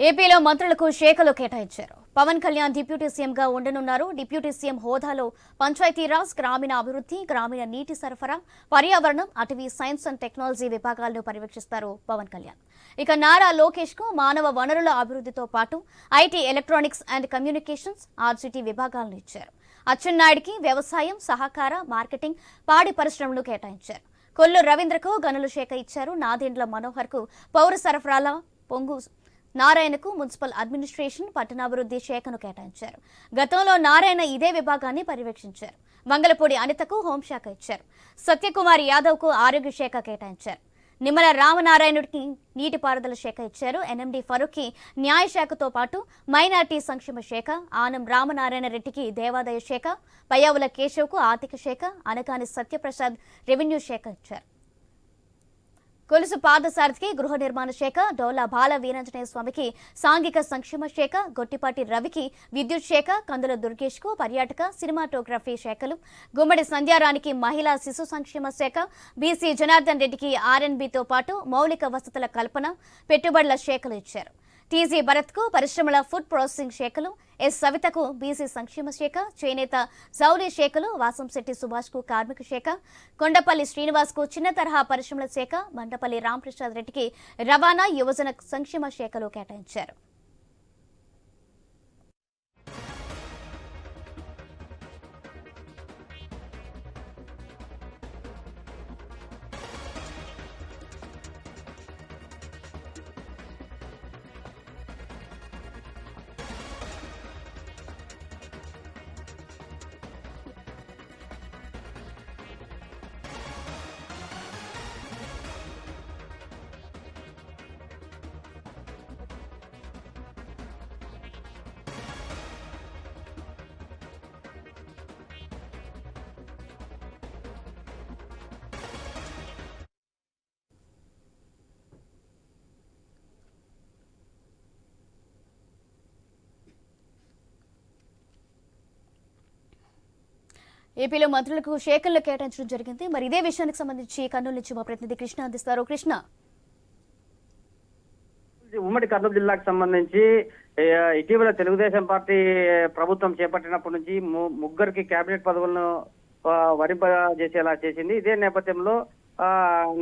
ఏపీలో మంత్రులకు శాఖలు కేటాయించారు. పవన్ కళ్యాణ్ డిప్యూటీ సీఎంగా ఉండనున్నారు. డిప్యూటీ సీఎం హోదాలో పంచాయతీరాజ్, గ్రామీణ అభివృద్ధి, గ్రామీణ నీటి సరఫరా, పర్యావరణం, అటవీ, సైన్స్ అండ్ టెక్నాలజీ విభాగాలను పర్యవేక్షిస్తారు పవన్ కళ్యాణ్. ఇక నారా లోకేష్ కు మానవ వనరుల అభివృద్ధితో పాటు ఐటీ, ఎలక్ట్రానిక్స్ అండ్ కమ్యూనికేషన్స్, ఆర్జిటి విభాగాలను ఇచ్చారు. అచ్చెన్నాయుడికి వ్యవసాయం, సహకార, మార్కెటింగ్, పాడి పరిశ్రమలు కేటాయించారు. కొల్లు రవీంద్రకు గనుల శాఖ ఇచ్చారు. నాదెండ్ల మనోహర్ కు పౌర సరఫరాల, పొంగు నారాయణకు మున్సిపల్ అడ్మినిస్ట్రేషన్, పట్టణాభివృద్ధి శాఖను కేటాయించారు. గతంలో నారాయణ ఇదే విభాగాన్ని పర్యవేక్షించారు. మంగళపూడి అనితకు హోంశాఖ ఇచ్చారు. సత్యకుమార్ యాదవ్ కు ఆరోగ్య శాఖ కేటాయించారు. నిమ్మల రామనారాయణుడికి నీటిపారుదల శాఖ ఇచ్చారు. ఎన్ఎండి ఫరూక్ కి న్యాయశాఖతో పాటు మైనార్టీ సంక్షేమ శాఖ, ఆనం రామనారాయణ రెడ్డికి దేవాదాయ శాఖ, పయ్యావుల కేశవ్ కు ఆర్థిక శాఖ, అనకాని సత్యప్రసాద్ రెవెన్యూ శాఖ ఇచ్చారు. కొలుసు పాదసారథికి గృహ నిర్మాణ శాఖ, డోలా బాల వీరాంజనేయ స్వామికి సాంఘిక సంక్షేమ శాఖ, గొట్టిపాటి రవికి విద్యుత్ శాఖ, కందుల దుర్గేష్ కు పర్యాటక, సినిమాటోగ్రఫీ శాఖలు, గుమ్మడి సంధ్యారానికి మహిళా శిశు సంక్షేమ శాఖ, బీసీ జనార్దన్ రెడ్డికి ఆర్ఎన్బితో పాటు మౌలిక వసతుల కల్పన, పెట్టుబడుల శాఖలు ఇచ్చారు. టీజీ భరత్ కు పరిశ్రమల, ఫుడ్ ప్రాసెసింగ్ శాఖలు, ఎస్ సవితకు బీసీ సంక్షేమ శాఖ, చేనేత, జౌళి శాఖలు, వాసంశెట్టి సుభాష్ కు కార్మిక శాఖ, కొండపల్లి శ్రీనివాస్ కు చిన్న తరహా పరిశ్రమల శాఖ, మండపల్లి రామప్రసాద్ రెడ్డికి రవాణా, యువజన సంక్షేమ శాఖలు కేటాయించారు. ఏపీలో మంత్రులకు శాఖలను కేటాయించడం జరిగింది. మరి ఇదే విషయానికి సంబంధించి కర్నూలు నుంచి మా ప్రతినిధి కృష్ణ అందిస్తారు. కృష్ణ, ఉమ్మడి కర్నూలు జిల్లాకు సంబంధించి ఇటీవల తెలుగుదేశం పార్టీ ప్రభుత్వం చేపట్టినప్పటి నుంచి ముగ్గురికి కేబినెట్ పదవులను వరింపజేసేలా చేసింది. ఇదే నేపథ్యంలో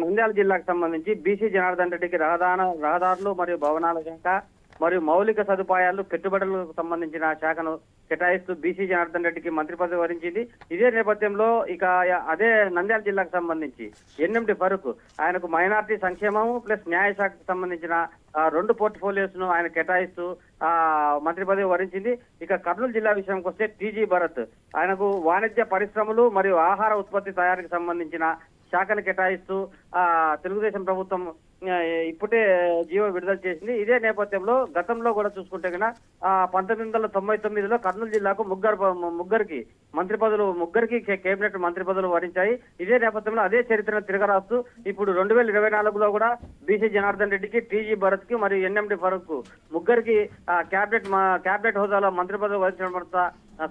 నంద్యాల జిల్లాకు సంబంధించి బీసీ జనార్దన్ రెడ్డికి రహదారులు మరియు భవనాల శాఖ మరియు మౌలిక సదుపాయాలు, పెట్టుబడులకు సంబంధించిన శాఖను కేటాయిస్తూ బీసీ జనార్దన్ రెడ్డికి మంత్రి పదవి వరించింది. ఇదే నేపథ్యంలో ఇక అదే నంద్యాల జిల్లాకు సంబంధించి ఎన్ఎండి ఫరూక్ ఆయనకు మైనార్టీ సంక్షేమం ప్లస్ న్యాయశాఖకు సంబంధించిన 2 పోర్ట్ఫోలియోస్ ను ఆయన కేటాయిస్తూ మంత్రి పదవి వరించింది. ఇక కర్నూలు జిల్లా విషయానికి వస్తే టీజీ భరత్ ఆయనకు వాణిజ్య పరిశ్రమలు మరియు ఆహార ఉత్పత్తి తయారీకి సంబంధించిన శాఖను కేటాయిస్తూ తెలుగుదేశం ప్రభుత్వం ఇప్పుడే జీవో విడుదల చేసింది. ఇదే నేపథ్యంలో గతంలో కూడా చూసుకుంటే కన్నా 1999లో కర్నూలు జిల్లాకు ముగ్గురికి మంత్రి పదవులు, ముగ్గురికి కేబినెట్ మంత్రి పదవులు వరించాయి. ఇదే నేపథ్యంలో అదే చరిత్రను తిరగరాస్తూ ఇప్పుడు 2024లో కూడా బీసీ జనార్దన్ రెడ్డికి, టీజీ భరత్ కి మరియు ఎన్ఎండి ఫరూక్ ముగ్గురికి కేబినెట్ హోదాలో మంత్రి పదవులు వరించడం వల్ల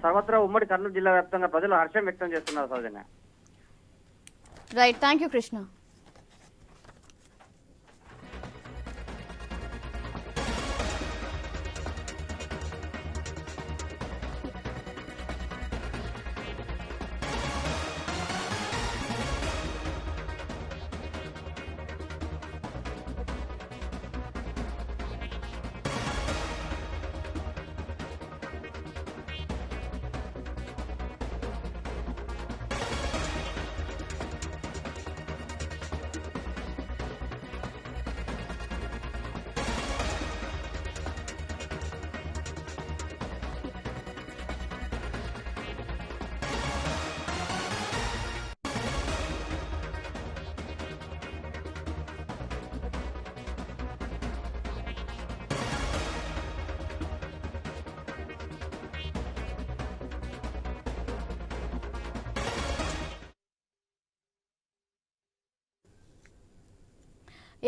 సర్వత్రా ఉమ్మడి కర్నూలు జిల్లా వ్యాప్తంగా ప్రజలు హర్షం వ్యక్తం చేస్తున్నారు. సౌజన్య, రైట్, థ్యాంక్ యూ కృష్ణ.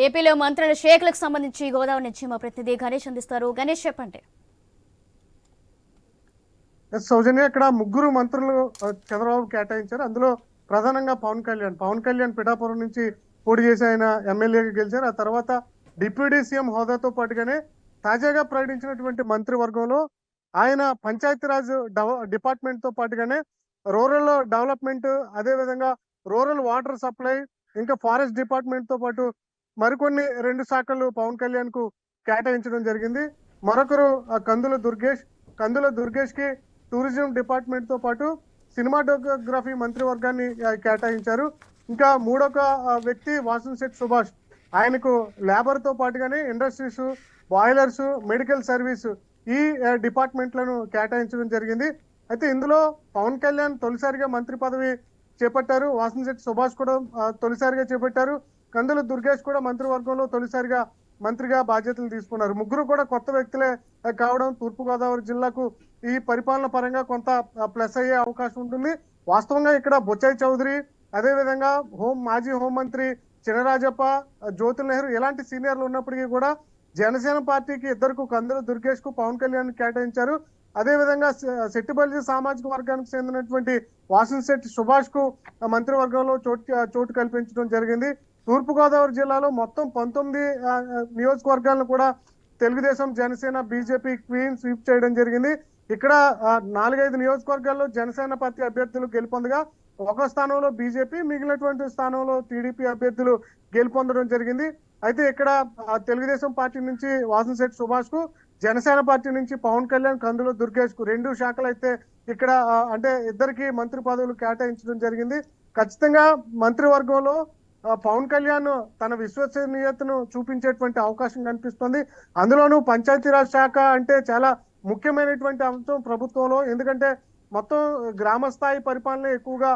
ఏపీలో మంత్రుల శాఖలకు సంబంధించి గోదావరి నుంచి మా ప్రతినిధి గణేష్ అందిస్తారు. గణేష్, చెప్పండి. సౌజన్య, ఇక్కడ ముగ్గురు మంత్రులు చంద్రబాబు కేటాయించారు. అందులో ప్రధానంగా పవన్ కళ్యాణ్ పిఠాపురం నుంచి పోటీ చేసి ఆయన ఎమ్మెల్యేగా గెలిచారు. ఆ తర్వాత డిప్యూటీ సీఎం హోదాతో పాటుగానే తాజాగా ప్రకటించినటువంటి మంత్రివర్గంలో ఆయన పంచాయతీరాజ్ డిపార్ట్మెంట్ తో పాటుగానే రూరల్ డెవలప్మెంట్, అదేవిధంగా రూరల్ వాటర్ సప్లై, ఇంకా ఫారెస్ట్ డిపార్ట్మెంట్ తో పాటు మరికొన్ని 2 శాఖలు పవన్ కళ్యాణ్ కు కేటాయించడం జరిగింది. మరొకరు కందుల దుర్గేష్ కి టూరిజం డిపార్ట్మెంట్ తో పాటు సినిమాటోగ్రఫీ మంత్రివర్గాన్ని కేటాయించారు. ఇంకా మూడొక వ్యక్తి వాసంశెట్టి సుభాష్, ఆయనకు లేబర్ తో పాటుగానే ఇండస్ట్రీస్, బాయిలర్స్, మెడికల్ సర్వీస్ ఈ డిపార్ట్మెంట్లను కేటాయించడం జరిగింది. అయితే ఇందులో పవన్ కళ్యాణ్ తొలిసారిగా మంత్రి పదవి చేపట్టారు. వాసంశెట్టి సుభాష్ కూడా తొలిసారిగా చేపట్టారు. కందుల దుర్గేష్ కూడా మంత్రివర్గంలో తొలిసారిగా మంత్రిగా బాధ్యతలు తీసుకున్నారు. ముగ్గురు కూడా కొత్త వ్యక్తులే కావడం తూర్పుగోదావరి జిల్లాకు ఈ పరిపాలన పరంగా కొంత ప్లస్ అయ్యే అవకాశం ఉంటుంది. వాస్తవంగా ఇక్కడ బొచ్చాయి చౌదరి, అదేవిధంగా మాజీ హోంమంత్రి చినరాజప్ప, జ్యోతుల్ నెహ్రూ ఇలాంటి సీనియర్లు ఉన్నప్పటికీ కూడా జనసేన పార్టీకి ఇద్దరుకు కందుల దుర్గేష్ కు పవన్ కళ్యాణ్ కేటాయించారు. అదేవిధంగా శెట్టిబల్జీ సామాజిక వర్గానికి చెందినటువంటి వాసంశెట్టి సుభాష్ కు మంత్రివర్గంలో చోటు కల్పించడం జరిగింది. తూర్పుగోదావరి జిల్లాలో మొత్తం 19 నియోజకవర్గాలను కూడా Telugu Desam, Janasena, BJP queen sweep చేయడం జరిగింది. ఇక్కడ 4-5 నియోజకవర్గాల్లో జనసేన పార్టీ అభ్యర్థులు గెలుపొందగా ఒక స్థానంలో బీజేపీ, మిగిలినటువంటి స్థానంలో టీడీపీ అభ్యర్థులు గెలుపొందడం జరిగింది. అయితే ఇక్కడ తెలుగుదేశం పార్టీ నుంచి వాసంశెట్టి సుభాష్ కు, జనసేన పార్టీ నుంచి పవన్ కళ్యాణ్, కందుల దుర్గేష్ కు 2 శాఖలు అయితే ఇక్కడ అంటే ఇద్దరికి మంత్రి పదవులు కేటాయించడం జరిగింది. ఖచ్చితంగా మంత్రివర్గంలో పవన్ కళ్యాణ్ తన విశ్వసనీయతను చూపించేటువంటి అవకాశం కనిపిస్తుంది. అందులోనూ పంచాయతీరాజ్ శాఖ అంటే చాలా ముఖ్యమైనటువంటి అంశం ప్రభుత్వంలో. ఎందుకంటే మొత్తం గ్రామ స్థాయి పరిపాలన ఎక్కువగా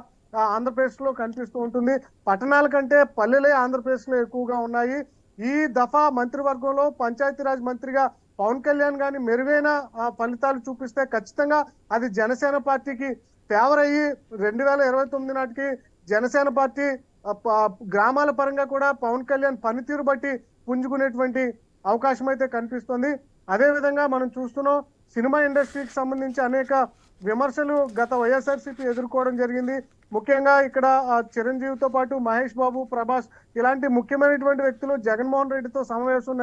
ఆంధ్రప్రదేశ్ లో కనిపిస్తూ ఉంటుంది. పట్టణాల కంటే పల్లెలే ఆంధ్రప్రదేశ్ లో ఎక్కువగా ఉన్నాయి. ఈ దఫా మంత్రివర్గంలో పంచాయతీరాజ్ మంత్రిగా పవన్ కళ్యాణ్ గాని మెరుగైన ఫలితాలు చూపిస్తే ఖచ్చితంగా అది జనసేన పార్టీకి ఫేవర్ అయ్యి 2029 నాటికి జనసేన పార్టీ గ్రామాల పరంగా కూడా పవన్ కళ్యాణ్ పనితీరు బట్టి పుంజుకునేటువంటి అవకాశం అయితే కనిపిస్తుంది. అదే విధంగా మనం చూస్తున్నాం, సినిమా ఇండస్ట్రీకి సంబంధించి అనేక విమర్శలు గత వైఎస్ఆర్సీపీ ఎదుర్కోవడం జరిగింది. ముఖ్యంగా ఇక్కడ చిరంజీవితో పాటు మహేష్ బాబు, ప్రభాస్ ఇలాంటి ముఖ్యమైనటువంటి వ్యక్తులు జగన్మోహన్ రెడ్డితో సమావేశం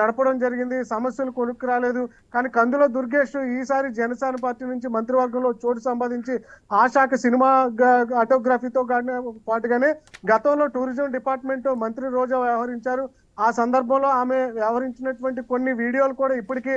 నడపడం జరిగింది. సమస్యలు కొనుక్కు రాలేదు. కానీ కందుల దుర్గేష్ ఈసారి జనసేన పార్టీ నుంచి మంత్రివర్గంలో చోటు సంపాదించి ఆ శాఖ సినిమా ఆటోగ్రఫీతో పాటుగానే గతంలో టూరిజం డిపార్ట్మెంట్ మంత్రి రోజా వ్యవహరించారు. ఆ సందర్భంలో ఆమె వ్యవహరించినటువంటి కొన్ని వీడియోలు కూడా ఇప్పటికీ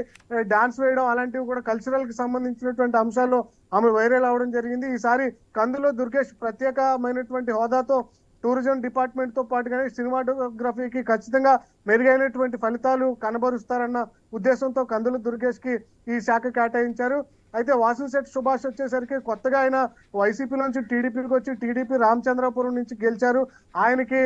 డాన్స్ వేయడం అలాంటివి కూడా కల్చరల్ కి సంబంధించినటువంటి అంశాల్లో ఆమె వైరల్ అవడం జరిగింది. ఈసారి కందుల దుర్గేష్ ప్రత్యేకమైనటువంటి హోదాతో టూరిజం డిపార్ట్మెంట్ తో పాటుగానే సినిమాటోగ్రఫీకి ఖచ్చితంగా మెరుగైనటువంటి ఫలితాలు కనబరుస్తారన్న ఉద్దేశంతో కందుల దుర్గేష్ కి ఈ శాఖ కేటాయించారు. అయితే వాసంశెట్టి సుభాష్ వచ్చేసరికి కొత్తగా ఆయన వైసీపీ నుంచి టీడీపీకి వచ్చి టీడీపీ రామచంద్రపురం నుంచి గెలిచారు. ఆయనకి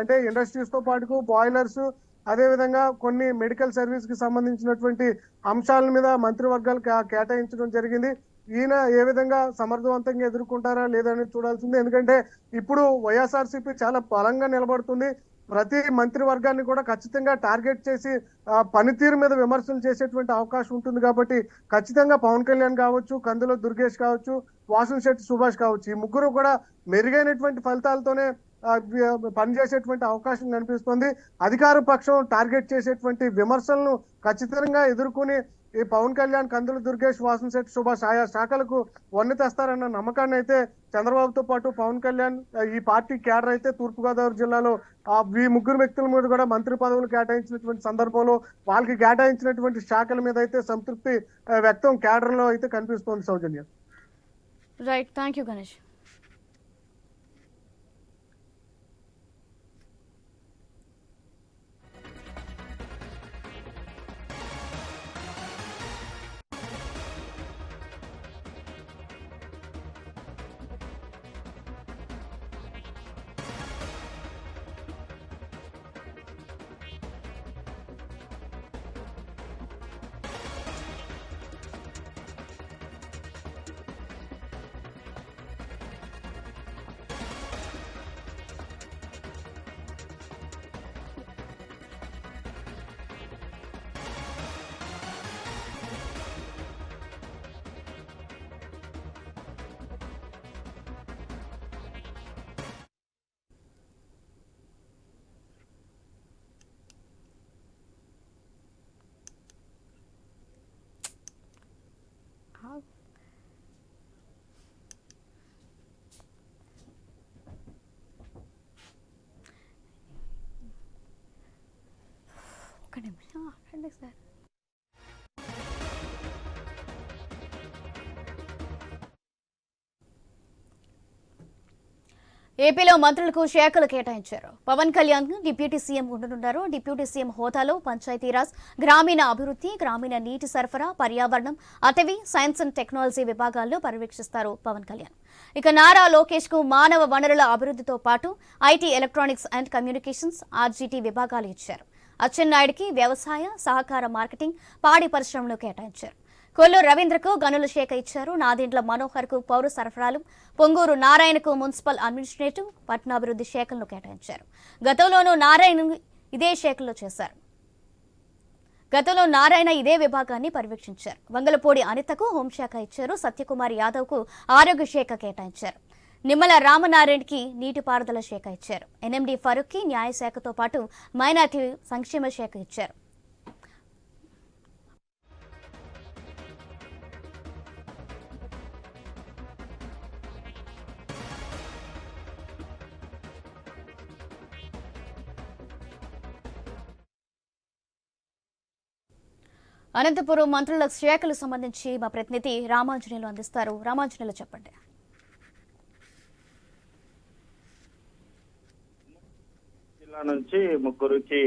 అంటే ఇండస్ట్రీస్ తో పాటు బాయిలర్స్, అదేవిధంగా కొన్ని మెడికల్ సర్వీస్ కి సంబంధించినటువంటి అంశాల మీద మంత్రివర్గాలు కేటాయించడం జరిగింది. ఈయన ఏ విధంగా సమర్థవంతంగా ఎదుర్కొంటారా లేదని చూడాల్సింది. ఎందుకంటే ఇప్పుడు వైఎస్ఆర్సీపీ చాలా బలంగా నిలబడుతుంది. ప్రతి మంత్రివర్గాన్ని కూడా ఖచ్చితంగా టార్గెట్ చేసి పనితీరు మీద విమర్శలు చేసేటువంటి అవకాశం ఉంటుంది. కాబట్టి ఖచ్చితంగా పవన్ కళ్యాణ్ కావచ్చు, కందుల దుర్గేష్ కావచ్చు, వాసంశెట్టి సుభాష్ కావచ్చు, ఈ ముగ్గురు కూడా మెరుగైనటువంటి ఫలితాలతోనే పనిచేసేటువంటి అవకాశం కనిపిస్తుంది. అధికార పక్షం టార్గెట్ చేసేటువంటి విమర్శలను ఖచ్చితంగా ఎదుర్కొని ఈ పవన్ కళ్యాణ్, కందుల దుర్గేష్, వాసంశెట్టి సుభాష్ ఆయా శాఖలకు వన్నె తెస్తారన్న నమ్మకాన్ని అయితే చంద్రబాబుతో పాటు పవన్ కళ్యాణ్ ఈ పార్టీ కేడర్ అయితే తూర్పుగోదావరి జిల్లాలో ఈ ముగ్గురు వ్యక్తుల మీద కూడా మంత్రి పదవులు కేటాయించినటువంటి సందర్భంలో వాళ్ళకి కేటాయించినటువంటి శాఖల మీద అయితే సంతృప్తి వ్యక్తం కేడర్ లో అయితే కనిపిస్తోంది. సౌజన్య. Right, thank you Ganesh. నిమిషం ఆగండి సార్. ఏపీలో మంత్రులకు శాఖలు కేటాయించారు. పవన్ కళ్యాణ్ డిప్యూటీ సీఎం ఉండనున్నారు. డిప్యూటీ సీఎం హోదాలో పంచాయతీరాజ్, గ్రామీణ అభివృద్ధి, గ్రామీణ నీటి సరఫరా, పర్యావరణం, అటవీ, సైన్స్ అండ్ టెక్నాలజీ విభాగాల్లో పర్యవేక్షిస్తారు పవన్ కళ్యాణ్. ఇక నారా లోకేష్ కు మానవ వనరుల అభివృద్ధితో పాటు IT, electronics and communications, RGT విభాగాలు ఇచ్చారు. అచ్చెన్నాయుడికి వ్యవసాయ, సహకార, మార్కెటింగ్, పాడి పరిశ్రమను కేటాయించారు. కొల్లు రవీంద్రకు గనుల శాఖ ఇచ్చారు. నాదెండ్ల మనోహర్ కు పౌర సరఫరాలు, పొంగూరు నారాయణకు మున్సిపల్ అడ్మినిస్ట్రేటివ్, పట్టణాభివృద్ధి శాఖలను కేటాయించారు. గతంలోనూ నారాయణ ఇదే శాఖలో చేశారు. గతంలో నారాయణ ఇదే విభాగాన్ని పర్యవేక్షించారు. వంగలపూడి అనితకు హోంశాఖ ఇచ్చారు. సత్యకుమార్ యాదవ్ కు ఆరోగ్య శాఖ కేటాయించారు. నిమ్మల రామనారాయణకి నీటిపారుదల శాఖ ఇచ్చారు. ఎన్ఎండి ఫరూక్ కి న్యాయశాఖతో పాటు మైనార్టీ సంక్షేమ శాఖ ఇచ్చారు. అనంతపురం మంత్రుల శాఖలకు సంబంధించి మా ప్రతినిధి రామాంజనేయులు అందిస్తారు. రామాంజనేయులు చెప్పండి. జిల్లా నుంచి ముగ్గురికి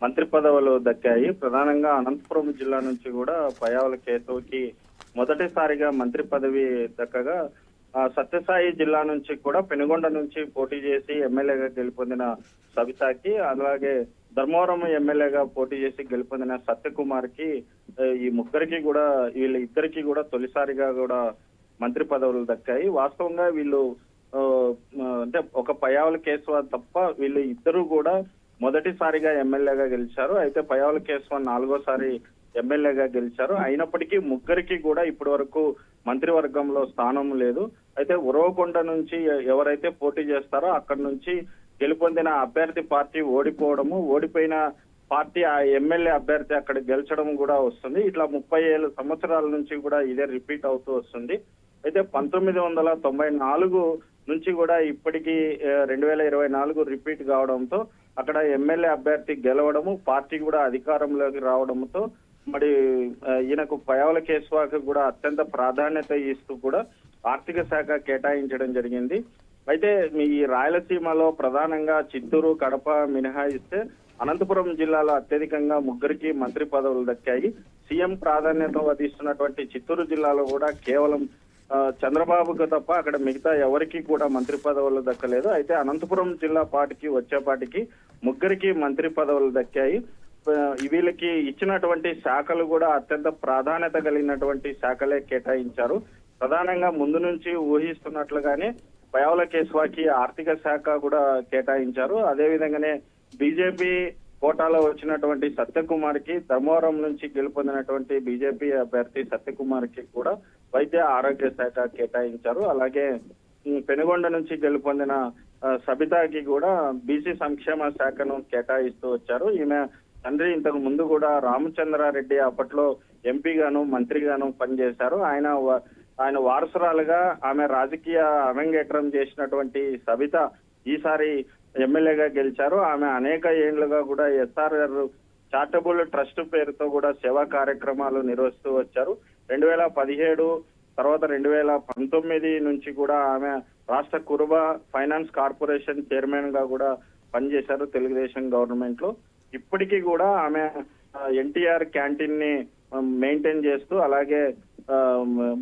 మంత్రి పదవులు దక్కాయి. ప్రధానంగా అనంతపురం జిల్లా నుంచి కూడా పయ్యావుల కేశవ్కి మొదటిసారిగా మంత్రి పదవి దక్కగా, సత్యసాయి జిల్లా నుంచి కూడా పెనుగొండ నుంచి పోటీ చేసి ఎమ్మెల్యేగా గెలుపొందిన సబితాకి, అలాగే ధర్మవరం ఎమ్మెల్యేగా పోటీ చేసి గెలుపొందిన సత్యకుమార్ కి, ఈ ముగ్గురికి కూడా వీళ్ళిద్దరికి కూడా తొలిసారిగా కూడా మంత్రి పదవులు దక్కాయి. వాస్తవంగా వీళ్ళు అంటే ఒక పయ్యావుల కేశవ తప్ప వీళ్ళు ఇద్దరు కూడా మొదటిసారిగా ఎమ్మెల్యేగా గెలిచారు. అయితే పయ్యావుల కేశవ 4వ సారి ఎమ్మెల్యేగా గెలిచారు. అయినప్పటికీ ముగ్గురికి కూడా ఇప్పటి వరకు మంత్రివర్గంలో స్థానం లేదు. అయితే ఉరవకొండ నుంచి ఎవరైతే పోటీ చేస్తారో అక్కడి నుంచి గెలుపొందిన అభ్యర్థి పార్టీ ఓడిపోవడము, ఓడిపోయిన పార్టీ ఆ ఎమ్మెల్యే అభ్యర్థి అక్కడ గెలిచడం కూడా వస్తుంది. ఇట్లా 37 సంవత్సరాల నుంచి కూడా ఇదే రిపీట్ అవుతూ వస్తుంది. అయితే 1994 నుంచి కూడా ఇప్పటికీ 2024 రిపీట్ కావడంతో అక్కడ ఎమ్మెల్యే అభ్యర్థి గెలవడము, పార్టీ కూడా అధికారంలోకి రావడంతో మరి ఈయనకు పయ్యావుల కేశవకు కూడా అత్యంత ప్రాధాన్యత ఇస్తూ కూడా ఆర్థిక శాఖ కేటాయించడం జరిగింది. అయితే ఈ రాయలసీమలో ప్రధానంగా చిత్తూరు, కడప మినహాయిస్తే అనంతపురం జిల్లాలో అత్యధికంగా ముగ్గురికి మంత్రి పదవులు దక్కాయి. సీఎం ప్రాధాన్యత వహిస్తున్నటువంటి చిత్తూరు జిల్లాలో కూడా కేవలం చంద్రబాబుకు తప్ప అక్కడ మిగతా ఎవరికి కూడా మంత్రి పదవులు దక్కలేదు. అయితే అనంతపురం జిల్లా వచ్చేపాటికి ముగ్గురికి మంత్రి పదవులు దక్కాయి. వీళ్ళకి ఇచ్చినటువంటి శాఖలు కూడా అత్యంత ప్రాధాన్యత కలిగినటువంటి శాఖలే కేటాయించారు. ప్రధానంగా ముందు నుంచి ఊహిస్తున్నట్లుగానే పయ్యావుల కేశవకి ఆర్థిక శాఖ కూడా కేటాయించారు. అదే విధంగానే బీజేపీ కోటాలో వచ్చినటువంటి సత్యకుమార్ కి, ధర్మవరం నుంచి గెలుపొందినటువంటి బీజేపీ అభ్యర్థి సత్యకుమార్ కి కూడా వైద్య ఆరోగ్య శాఖ కేటాయించారు. అలాగే పెనుగొండ నుంచి గెలుపొందిన సబితాకి కూడా బీసీ సంక్షేమ శాఖను కేటాయిస్తూ వచ్చారు. ఈమె తండ్రి ఇంతకు ముందు కూడా రామచంద్రారెడ్డి అప్పట్లో ఎంపీగాను మంత్రిగాను పనిచేశారు. ఆయన వారసురాలుగా ఆమె రాజకీయ అరంగేట్రం చేసినటువంటి సబిత ఈసారి ఎమ్మెల్యేగా గెలిచారు. ఆమె అనేక ఏళ్లుగా కూడా ఎస్ఆర్ఆర్ చారిటబుల్ ట్రస్ట్ పేరుతో కూడా సేవా కార్యక్రమాలు నిర్వహిస్తూ వచ్చారు. 2017 తర్వాత 2019 నుంచి కూడా ఆమె రాష్ట్ర కురుబ ఫైనాన్స్ కార్పొరేషన్ చైర్మన్ గా కూడా పనిచేశారు తెలుగుదేశం గవర్నమెంట్ లో. ఇప్పటికీ కూడా ఆమె ఎన్టీఆర్ క్యాంటీన్ ని మెయింటైన్ చేస్తూ, అలాగే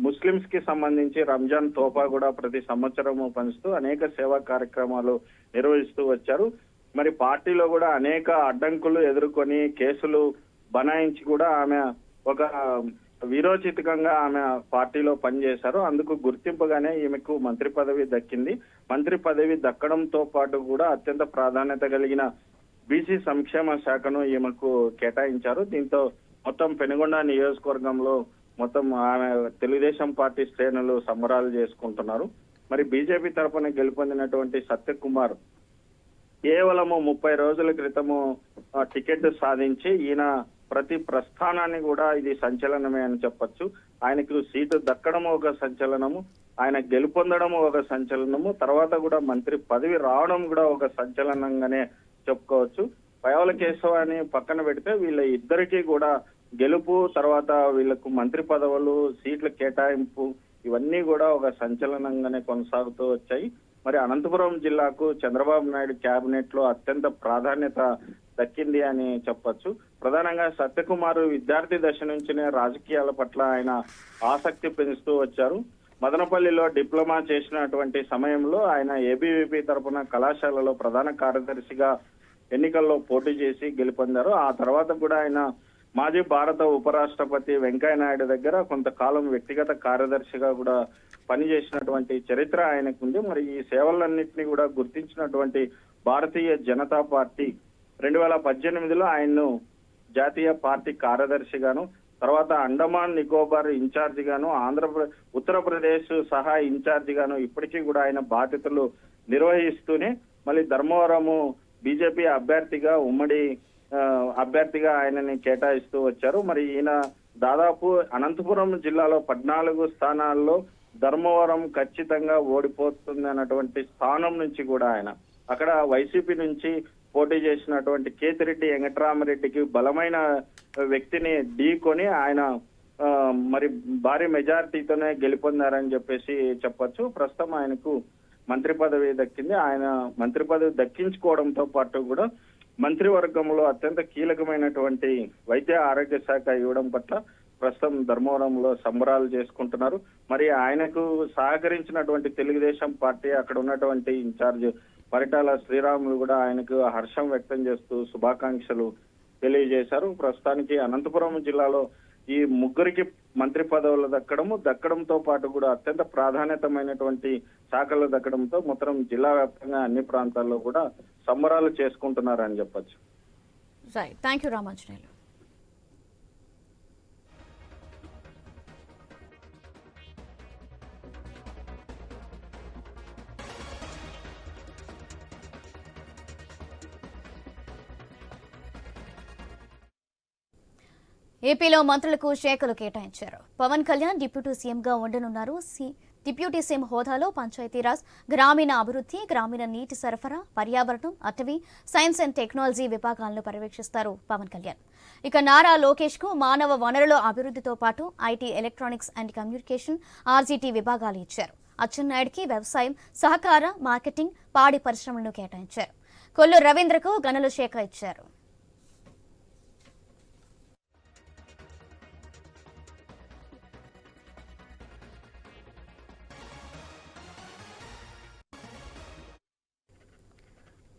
ముస్లింస్ కి సంబంధించి రంజాన్ తోఫా కూడా ప్రతి సంవత్సరము పంచుతూ అనేక సేవా కార్యక్రమాలు నిర్వహిస్తూ వచ్చారు. మరి పార్టీలో కూడా అనేక అడ్డంకులు ఎదుర్కొని కేసులు బనాయించి కూడా ఆమె ఒక వీరోచితంగా ఆమె పార్టీలో పనిచేశారు. అందుకు గుర్తింపుగానే ఈమెకు మంత్రి పదవి దక్కింది. మంత్రి పదవి దక్కడంతో పాటు కూడా అత్యంత ప్రాధాన్యత కలిగిన బీసీ సంక్షేమ శాఖను ఈమెకు కేటాయించారు. దీంతో మొత్తం పెనుగొండ నియోజకవర్గంలో మొత్తం ఆమె తెలుగుదేశం పార్టీ శ్రేణులు సంబరాలు చేసుకుంటున్నారు. మరి బీజేపీ తరఫున గెలుపొందినటువంటి సత్యకుమార్ కేవలము 30 రోజుల క్రితము టికెట్ సాధించి ఈయన ప్రతి ప్రస్థానాన్ని కూడా ఇది సంచలనమే అని చెప్పొచ్చు. ఆయనకు సీటు దక్కడము ఒక సంచలనము, ఆయన గెలుపొందడము ఒక సంచలనము, తర్వాత కూడా మంత్రి పదవి రావడం కూడా ఒక సంచలనంగానే చెప్పుకోవచ్చు. పయ్యావుల కేశవ్ అని పక్కన పెడితే వీళ్ళ ఇద్దరికి కూడా గెలుపు, తర్వాత వీళ్ళకు మంత్రి పదవులు, సీట్ల కేటాయింపు ఇవన్నీ కూడా ఒక సంచలనంగానే కొనసాగుతూ వచ్చాయి. మరి అనంతపురం జిల్లాకు చంద్రబాబు నాయుడు కేబినెట్ లో అత్యంత ప్రాధాన్యత దక్కింది అని చెప్పొచ్చు. ప్రధానంగా సత్యకుమార్ విద్యార్థి దశ నుంచినే రాజకీయాల పట్ల ఆయన ఆసక్తి పెంచుతూ వచ్చారు. మదనపల్లిలో డిప్లొమా చేసినటువంటి సమయంలో ఆయన ఏబీవీపీ తరపున కళాశాలలో ప్రధాన కార్యదర్శిగా ఎన్నికల్లో పోటీ చేసి గెలుపొందారు. ఆ తర్వాత కూడా ఆయన మాజీ భారత ఉపరాష్ట్రపతి వెంకయ్య నాయుడు దగ్గర కొంతకాలం వ్యక్తిగత కార్యదర్శిగా కూడా పనిచేసినటువంటి చరిత్ర ఆయనకుంది. మరి ఈ సేవలన్నింటినీ కూడా గుర్తించినటువంటి భారతీయ జనతా పార్టీ 2018లో ఆయన్ను జాతీయ పార్టీ కార్యదర్శిగాను, తర్వాత అండమాన్ నికోబార్ ఇన్ఛార్జి గాను, ఉత్తరప్రదేశ్ సహాయ ఇన్ఛార్జి గాను ఇప్పటికీ కూడా ఆయన బాధ్యతలు నిర్వహిస్తూనే మళ్ళీ ధర్మవరము బీజేపీ అభ్యర్థిగా ఉమ్మడి అభ్యర్థిగా ఆయనని కేటాయిస్తూ వచ్చారు. మరి ఈయన దాదాపు అనంతపురం జిల్లాలో 14 స్థానాల్లో ధర్మవరం ఖచ్చితంగా ఓడిపోతుంది అన్నటువంటి స్థానం నుంచి కూడా ఆయన అక్కడ వైసీపీ నుంచి పోటీ చేసినటువంటి కేతిరెడ్డి వెంకటరామరెడ్డికి బలమైన వ్యక్తిని ఢీకొని ఆయన మరి భారీ మెజారిటీతోనే గెలుపొందారని చెప్పేసి చెప్పొచ్చు. ప్రస్తుతం ఆయనకు మంత్రి పదవి దక్కింది. ఆయన మంత్రి పదవి దక్కించుకోవడంతో పాటు కూడా మంత్రివర్గంలో అత్యంత కీలకమైనటువంటి వైద్య ఆరోగ్య శాఖ ఇవ్వడం పట్ల ప్రస్తుతం ధర్మవరంలో సంబరాలు చేసుకుంటున్నారు. మరి ఆయనకు సహకరించినటువంటి తెలుగుదేశం పార్టీ అక్కడ ఉన్నటువంటి ఇన్ఛార్జ్ పరిటాల శ్రీరాములు కూడా ఆయనకు హర్షం వ్యక్తం చేస్తూ శుభాకాంక్షలు తెలియజేశారు. ప్రస్తుతానికి అనంతపురం జిల్లాలో ఈ ముగ్గురికి మంత్రి పదవులు దక్కడంతో పాటు కూడా అత్యంత ప్రాధాన్యతమైనటువంటి శాఖలు దక్కడంతో మొత్తం జిల్లా వ్యాప్తంగా అన్ని ప్రాంతాల్లో కూడా సంబరాలు చేసుకుంటున్నారని చెప్పొచ్చు. Right, thank you Ramanjaneyulu. ఏపీలో మంత్రులకు శాఖలు కేటాయించారు. పవన్ కళ్యాణ్ డిప్యూటీ సీఎంగా ఉండనున్నారు. డిప్యూటీ సీఎం హోదాలో పంచాయతీరాజ్, గ్రామీణ అభివృద్ధి, గ్రామీణ నీటి సరఫరా, పర్యావరణం, అటవీ, సైన్స్ అండ్ టెక్నాలజీ విభాగాలను పర్యవేక్షిస్తారు పవన్ కళ్యాణ్. ఇక నారా లోకేష్ కు మానవ వనరుల అభివృద్ధితో పాటు IT, electronics and communication, RGT విభాగాలు ఇచ్చారు. అచ్చెన్నాయుడికి వ్యవసాయం, సహకార, మార్కెటింగ్, పాడి పరిశ్రమలను కేటాయించారు. కొల్లు రవీంద్రకు గనుల శాఖ ఇచ్చారు.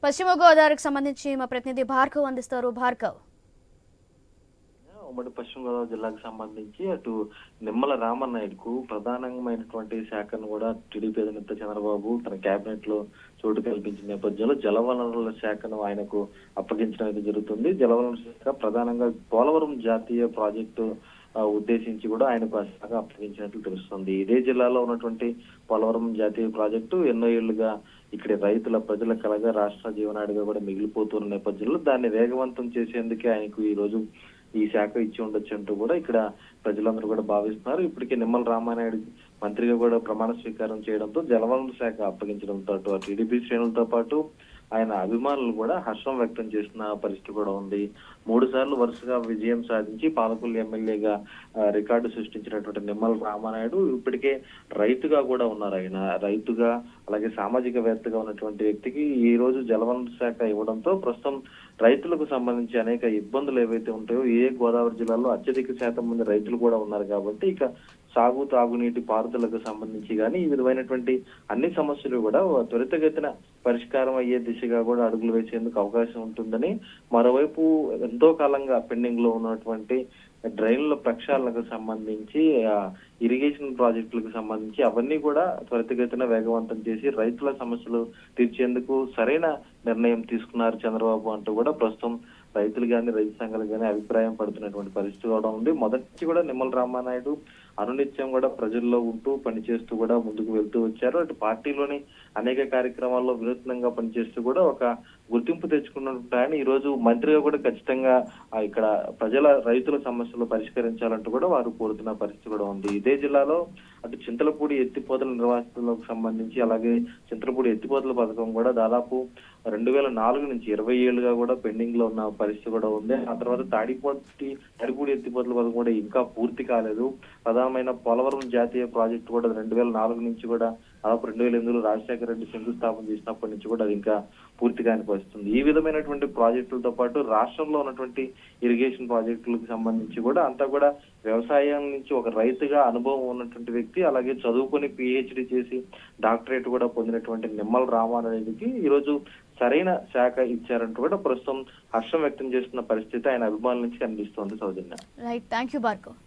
పశ్చిమ గోదావరికి సంబంధించి మా ప్రతినిధి భార్గవ్ అందిస్తారు. భార్గవ్, ఉమ్మడి పశ్చిమ గోదావరి జిల్లాకు సంబంధించి అటు నిమ్మల రామనాయుడుకు ప్రధానమైనటువంటి శాఖను కూడా టీడీపీ అధినేత చంద్రబాబు తన కేబినెట్ లో చోటు కల్పించిన నేపథ్యంలో జలవనరుల శాఖను ఆయనకు అప్పగించడం అయితే జరుగుతుంది. జలవనరుల శాఖ ప్రధానంగా పోలవరం జాతీయ ప్రాజెక్టు ఉద్దేశించి కూడా ఆయనకు ఆ శాఖ అప్పగించినట్లు తెలుస్తుంది. ఇదే జిల్లాలో ఉన్నటువంటి పోలవరం జాతీయ ప్రాజెక్టు ఎన్నో ఏళ్లుగా ఇక్కడ రైతుల ప్రజల కలగా రాష్ట్ర జీవనాడిగా కూడా మిగిలిపోతున్న నేపథ్యంలో దాన్ని వేగవంతం చేసేందుకే ఆయనకు ఈ రోజు ఈ శాఖ ఇచ్చి ఉండొచ్చు అంటూ కూడా ఇక్కడ ప్రజలందరూ కూడా భావిస్తున్నారు. ఇప్పటికే నిమ్మల రామానాయుడు మంత్రిగా కూడా ప్రమాణ స్వీకారం చేయడంతో జలవనరుల శాఖ అప్పగించడంతో అటు టీడీపీ శ్రేణులతో పాటు ఆయన అభిమానులు కూడా హర్షం వ్యక్తం చేసిన పరిస్థితి కూడా ఉంది. 3 సార్లు వరుసగా విజయం సాధించి పాలకొల్లు ఎమ్మెల్యేగా రికార్డు సృష్టించినటువంటి నిమ్మల రామానాయుడు ఇప్పటికే రైతుగా కూడా ఉన్నారు. ఆయన రైతుగా అలాగే సామాజికవేత్తగా ఉన్నటువంటి వ్యక్తికి ఈ రోజు జలవనరుల శాఖ ఇవ్వడంతో ప్రస్తుతం రైతులకు సంబంధించి అనేక ఇబ్బందులు ఏవైతే ఉంటాయో గోదావరి జిల్లాలో అత్యధిక శాతం మంది రైతులు కూడా ఉన్నారు కాబట్టి ఇక సాగు, తాగునీటి పారుదలకు సంబంధించి కానీ ఈ విధమైనటువంటి అన్ని సమస్యలు కూడా త్వరితగతిన పరిష్కారం అయ్యే దిశగా కూడా అడుగులు వేసేందుకు అవకాశం ఉంటుందని, మరోవైపు ఎంతో కాలంగా పెండింగ్ లో ఉన్నటువంటి డ్రైన్ల ప్రక్షాళనకు సంబంధించి ఇరిగేషన్ ప్రాజెక్టులకు సంబంధించి అవన్నీ కూడా త్వరితగతిన వేగవంతం చేసి రైతుల సమస్యలు తీర్చేందుకు సరైన నిర్ణయం తీసుకున్నారు చంద్రబాబు అంటూ కూడా ప్రస్తుతం రైతులు కానీ రైతు సంఘాలు కానీ అభిప్రాయం పడుతున్నటువంటి పరిస్థితి కూడా ఉంది. మొదటి కూడా నిమ్మల రామానాయుడు అనునిత్యం కూడా ప్రజల్లో ఉంటూ పనిచేస్తూ కూడా ముందుకు వెళ్తూ వచ్చారు. అటు పార్టీలోని అనేక కార్యక్రమాల్లో వినూత్నంగా పనిచేస్తూ కూడా ఒక గుర్తింపు తెచ్చుకున్నట్టు ఆయన ఈ రోజు మంత్రిగా కూడా ఖచ్చితంగా ఇక్కడ రైతుల సమస్యలు పరిష్కరించాలంటూ కూడా వారు కోరుతున్న పరిస్థితి కూడా ఉంది. ఇదే జిల్లాలో అటు చింతలపూడి ఎత్తిపోతల నిర్వాసితులకు సంబంధించి అలాగే చింతలపూడి ఎత్తిపోతల పథకం కూడా దాదాపు 2004 నుంచి 20 ఏళ్లుగా కూడా పెండింగ్ లో ఉన్న పరిస్థితి కూడా ఉంది. ఆ తర్వాత తాడిపూడి ఎత్తిపోతల పథకం కూడా ఇంకా పూర్తి కాలేదు. ప్రధానమైన పోలవరం జాతీయ ప్రాజెక్టు కూడా 2004 నుంచి కూడా దాదాపు 2008లో రాజశేఖర రెడ్డి శంకుస్థాపన చేసినప్పటి నుంచి కూడా అది ఇంకా పూర్తి కాని పరిస్థితుంది. ఈ విధమైనటువంటి ప్రాజెక్టులతో పాటు రాష్ట్రంలో ఉన్నటువంటి ఇరిగేషన్ ప్రాజెక్టులకు సంబంధించి కూడా అంతా కూడా వ్యవసాయం నుంచి ఒక రైతుగా అనుభవం ఉన్నటువంటి వ్యక్తి, అలాగే చదువుకొని పిహెచ్డి చేసి డాక్టరేట్ కూడా పొందినటువంటి నిమ్మల రామారెడ్డికి ఈరోజు సరైన శాఖ ఇచ్చారంటూ కూడా ప్రస్తుతం హర్షం వ్యక్తం చేస్తున్న పరిస్థితి ఆయన అభిమానుల నుంచి కనిపిస్తోంది. సౌజన్య. Right, thank you Bhargav.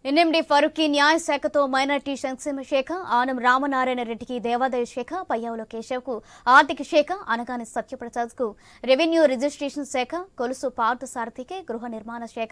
NMD Farooq న్యాయశాఖతో మైనార్టీ సంక్షేమ శాఖ, ఆనం రామనారాయణ రెడ్డికి దేవాదాయ శాఖ, పయ్యావుల కేశవ్కు ఆర్థిక శాఖ, అనగాని సత్యప్రసాద్కు రెవెన్యూ రిజిస్ట్రేషన్ శాఖ, కొలుసు పార్థసారథికి గృహ నిర్మాణ శాఖ,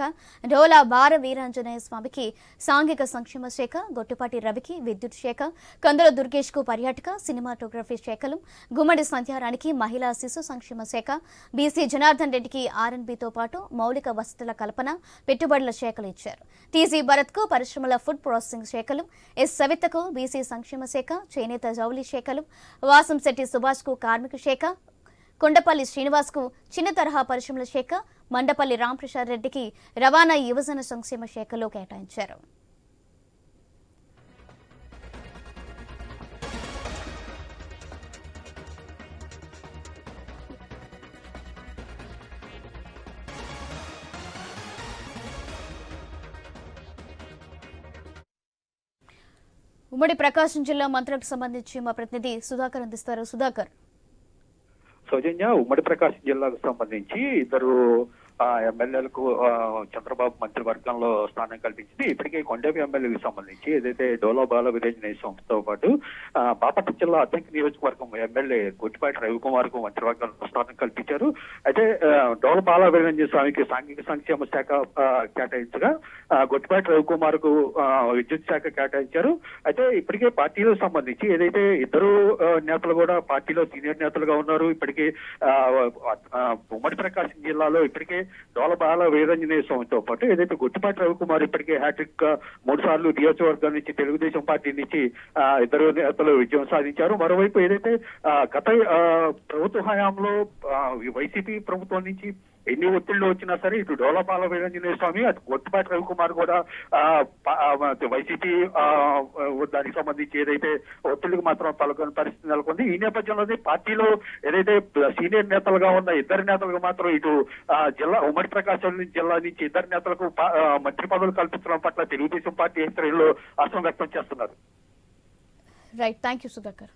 డోలా బార వీరాంజనేయ స్వామికి సాంఘిక సంక్షేమ శాఖ, గొట్టిపాటి రవికి విద్యుత్ శాఖ, కందుల దుర్గేష్కు పర్యాటక సినిమాటోగ్రఫీ శాఖలు, గుమ్మడి సంధ్యారానికి మహిళా శిశు సంక్షేమ శాఖ, బీసీ జనార్దన్ రెడ్డికి ఆర్ఎన్బితో పాటు మౌలిక వసతుల కల్పన, పెట్టుబడుల శాఖలు ఇచ్చారు. టీజీ భరత్కు పరిశ్రమల ఫుడ్ ప్రాసెసింగ్ శాఖలు, ఎస్ సవితకు బీసీ సంక్షేమ శాఖ, చేనేత జౌళి శాఖలు, వాసంశెట్టి సుభాష్కు కార్మిక శాఖ, కొండపల్లి శ్రీనివాస్కు చిన్న తరహా పరిశ్రమల శాఖ, మండపల్లి రాంప్రసాద్ రెడ్డికి రవాణా యువజన సంక్షేమ శాఖలో కేటాయించారు. ఉమ్మడి ప్రకాశం జిల్లా మంత్రులకు సంబంధించి మా ప్రతినిధి సుధాకర్ అందిస్తారు. సుధాకర్. సౌజన్య, ఉమ్మడి ప్రకాశం జిల్లాకు సంబంధించి ఇద్దరు ఎమ్మెల్యేలకు చంద్రబాబు మంత్రివర్గంలో స్థానం కల్పించింది. ఇప్పటికే కొండేపి ఎమ్మెల్యేకి సంబంధించి ఏదైతే డోలా బాల వీరాంజనేయ స్వామితో పాటు బాపట్ల జిల్లా అద్దంకి నియోజకవర్గం ఎమ్మెల్యే గొట్టిపాటి రవికుమార్ కు మంత్రివర్గంలో స్థానం కల్పించారు. అయితే డోలా బాల వీరాంజనేయ స్వామికి సాంఘిక సంక్షేమ శాఖ కేటాయించగా గొట్టిపాటి రవికుమార్ కు విద్యుత్ శాఖ కేటాయించారు. అయితే ఇప్పటికే పార్టీలకు సంబంధించి ఏదైతే ఇద్దరు నేతలు కూడా పార్టీలో సీనియర్ నేతలుగా ఉన్నారు. ఇప్పటికే ఉమ్మడి ప్రకాశం జిల్లాలో ఇప్పటికే డోలా బాల వీరాంజనేయ స్వామితో పాటు ఏదైతే గొట్టిపాటి రవికుమార్ ఇప్పటికే హ్యాట్రిక్ 3 సార్లు నియోజకవర్గం నుంచి తెలుగుదేశం పార్టీ నుంచి ఇద్దరు నేతలు విజయం సాధించారు. మరోవైపు ఏదైతే గత ప్రభుత్వ హయాంలో వైసీపీ ప్రభుత్వం నుంచి ఎన్ని ఒత్తిళ్లు వచ్చినా సరే ఇటు డోలా బాల వీరాంజనేయ స్వామి అటు గొట్టిపాటి రవికుమార్ కూడా వైసీపీ దానికి సంబంధించి ఏదైతే ఒత్తిళ్లకు మాత్రం తలకొని పరిస్థితి నెలకొంది. ఈ నేపథ్యంలోనే పార్టీలో ఏదైతే సీనియర్ నేతలుగా ఉన్న ఇద్దరు నేతలకు మాత్రం ఇటు ఉమ్మడి ప్రకాశం జిల్లా నుంచి ఇద్దరు నేతలకు మంత్రి పదవులు కల్పించడం పట్ల తెలుగుదేశం పార్టీ శ్రేణులు హర్షం వ్యక్తం చేస్తున్నారు. Right, thank you Sudhakar.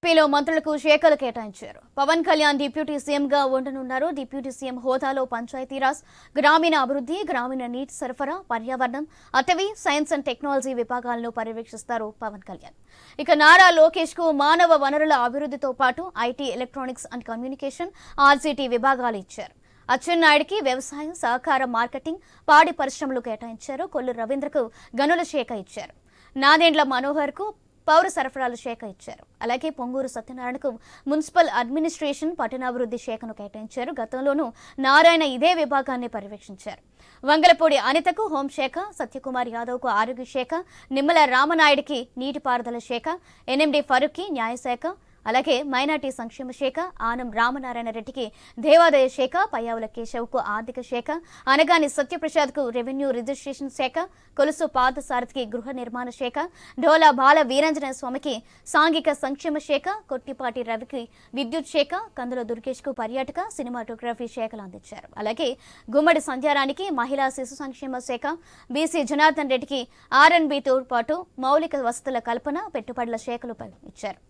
ఏపీలో మంత్రులకు శాఖలు కేటాయించారు. పవన్ కళ్యాణ్ డిప్యూటీ సీఎంగా ఉండనున్నారు. డిప్యూటీ సీఎం హోదాలో పంచాయతీరాజ్, గ్రామీణ అభివృద్ధి, గ్రామీణ నీటి సరఫరా, పర్యావరణం, అటవీ, సైన్స్ అండ్ టెక్నాలజీ విభాగాలను పర్యవేక్షిస్తారు పవన్ కళ్యాణ్. ఇక నారా లోకేష్ కు మానవ వనరుల అభివృద్ధితో పాటు IT, electronics and communication, RGT విభాగాలు ఇచ్చారు. అచ్చెన్నాయుడికి వ్యవసాయం, సహకార, మార్కెటింగ్, పాడి పరిశ్రమలు కేటాయించారు. కొల్లు రవీంద్రకు గనుల శాఖ ఇచ్చారు. నాదెండ్ల మనోహర్ కు పౌర సరఫరాల శాఖ ఇచ్చారు. అలాగే పొంగూరు సత్యనారాయణకు మున్సిపల్ అడ్మినిస్ట్రేషన్, పట్టణాభివృద్ధి శాఖను కేటాయించారు. గతంలోనూ నారాయణ ఇదే విభాగాన్ని పర్యవేక్షించారు. వంగలపూడి అనితకు హోంశాఖ, సత్యకుమార్ యాదవ్కు ఆరోగ్య శాఖ, నిమ్మల రామనాయుడికి నీటిపారుదల శాఖ, ఎన్ఎండి ఫరూక్కి న్యాయశాఖ, అలాగే మైనార్టీ సంక్షేమ శాఖ, ఆనం రామనారాయణ రెడ్డికి దేవాదాయ శాఖ, పయ్యావుల కేశవ్కు ఆర్థిక శాఖ, అనగాని సత్యప్రసాద్కు రెవెన్యూ రిజిస్ట్రేషన్ శాఖ, కొలుసు పార్థసారథికి గృహ నిర్మాణ శాఖ, ఢోలా బాల వీరాంజనేయ స్వామికి సాంఘిక సంక్షేమ శాఖ, కొట్టిపాటి రవికి విద్యుత్ శాఖ, కందుల దుర్గేష్కు పర్యాటక, సినిమాటోగ్రఫీ శాఖలు అందించారు. అలాగే గుమ్మడి సంధ్యారానికి మహిళా శిశు సంక్షేమ శాఖ, బీసీ జనార్దన్ రెడ్డికి ఆర్ఎన్బితో పాటు మౌలిక వసతుల కల్పన, పెట్టుబడుల శాఖలు ఇచ్చారు.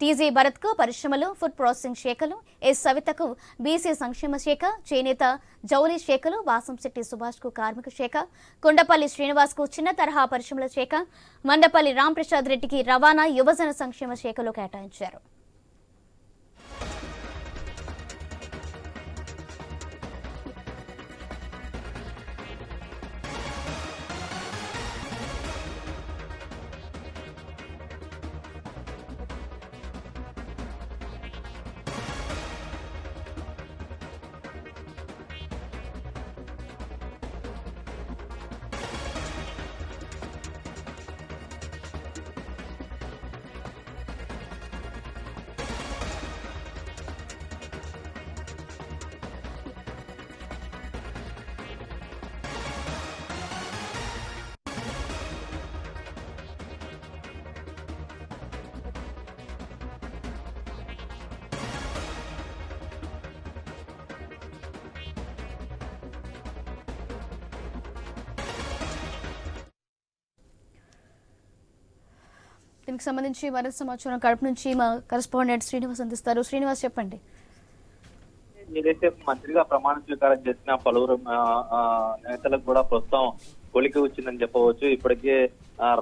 టీజీ భరత్కు పరిశ్రమలు, ఫుడ్ ప్రాసెసింగ్ శాఖలు, ఎస్ సవితకు బీసీ సంక్షేమ శాఖ, చేనేత జౌలి శాఖలు, వాసంశెట్టి సుభాష్కు కార్మిక శాఖ, కొండపల్లి శ్రీనివాస్కు చిన్న తరహా పరిశ్రమల శాఖ, మండపల్లి రాంప్రసాద్ రెడ్డికి రవాణా, యువజన సంక్షేమ శాఖలు కేటాయించారు. దీనికి సంబంధించి మరింత సమాచారం కడప నుంచి మా కరెస్పాండెంట్ శ్రీనివాస్ అందిస్తారు. శ్రీనివాస్, చెప్పండి. ఏదైతే మంత్రిగా ప్రమాణ స్వీకారం చేసిన పలువురు నేతలకు కూడా ప్రస్తుతం కొలికి వచ్చిందని చెప్పవచ్చు. ఇప్పటికే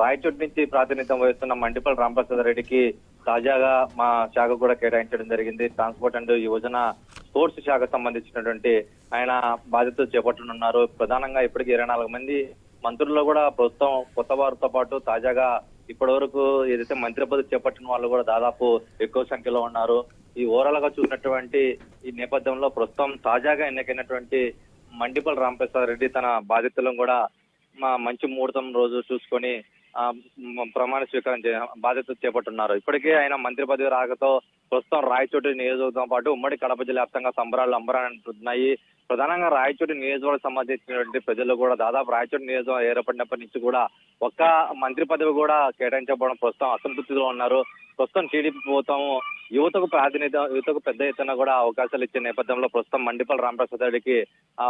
రాయచోటి నుంచి ప్రాతినిధ్యం వహిస్తున్న మండిపల్లి రాంప్రసాద్ రెడ్డికి తాజాగా మా శాఖ కూడా కేటాయించడం జరిగింది. ట్రాన్స్పోర్ట్ అండ్ యువజన స్పోర్ట్స్ శాఖ సంబంధించినటువంటి ఆయన బాధ్యతలు చేపట్టనున్నారు. ప్రధానంగా ఇప్పటికి 24 మంది మంత్రుల్లో కూడా ప్రస్తుతం కొత్త వారితో పాటు తాజాగా ఇప్పటి వరకు ఏదైతే మంత్రి పదవి చేపట్టిన వాళ్ళు కూడా దాదాపు ఎక్కువ సంఖ్యలో ఉన్నారు. ఈ ఓవరాల్ గా చూసినటువంటి ఈ నేపథ్యంలో ప్రస్తుతం తాజాగా ఎన్నికైనటువంటి మండిపల్లి రాంప్రసాద్ రెడ్డి తన బాధ్యతలను కూడా మంచి ముహూర్తం రోజు చూసుకొని ప్రమాణ స్వీకారం బాధ్యత చేపట్టున్నారు. ఇప్పటికే ఆయన మంత్రి పదవి రాకతో ప్రస్తుతం రాయచోటి నియోజకవర్గంతో పాటు ఉమ్మడి కడప జిల్లా వ్యాప్తంగా సంబరాలు అంబరాన్నంటున్నాయి. ప్రధానంగా రాయచోటి నియోజకవర్గం సంబంధించినటువంటి ప్రజలు కూడా దాదాపు రాయచోటి నియోజకవర్గం ఏర్పడినప్పటి నుంచి కూడా ఒక్క మంత్రి పదవి కూడా కేటాయించకపోవడం ప్రస్తుతం అసంతృప్తిలో ఉన్నారు. ప్రస్తుతం టీడీపీ ప్రభుత్వం యువతకు ప్రాతినిధ్యం, యువతకు పెద్ద ఎత్తున కూడా అవకాశాలు ఇచ్చే నేపథ్యంలో ప్రస్తుతం మండిపల్లి రాంప్రసాద్ రెడ్డికి